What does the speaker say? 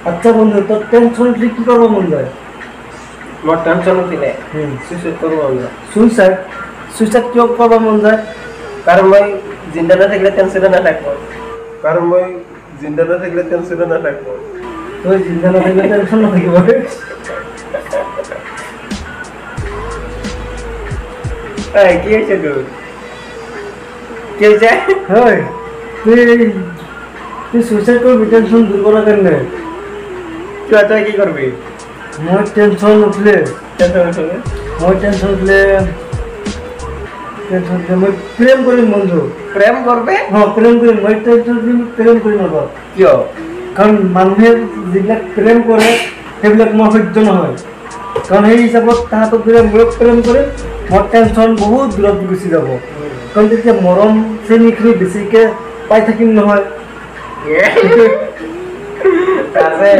আচ্ছা বন্ধু তোর টেনশন উঠলে কি করবো মন যায়? মোর টেনশন উঠিলে সুইসাইড করবো আমরা। সুইসাইড সুইসাইড কিয় করবো মন যায়? কারণ মই জিন্দা না থাকলে টেনশনে না থাকবো। কারণ মই জিন্দা না থাকলে টেনশনে না থাকবো। তুই চিন্তা না থাকলে টেনশন না থাকিব। এই কি হয়েছে তোর? কি হয়েছে? হয় তুই তুই সুইসাইড করবি টেনশন দূর করার জন্য? তুই কি করবি? মোর টেনশন উঠলে মই মই প্রেম করিম বন্ধু। প্রেম করবে? হ্যাঁ প্রেম করিম, মই টেনশন প্রেম করিম আবার। কিয়? কারণ মানুহে যিবিলাক প্রেম কৰে সেইবিলাক মোৰ সহ্য নহয়। কাৰণ সেই হিচাপত তাহাঁতক যদি মই প্ৰেম কৰিম মোৰ টেনশ্যন বহুত দূৰত গুচি যাব। কাৰণ তেতিয়া মৰম চেনীখিনি বেছিকৈ পাই থাকিম নহয়। আছে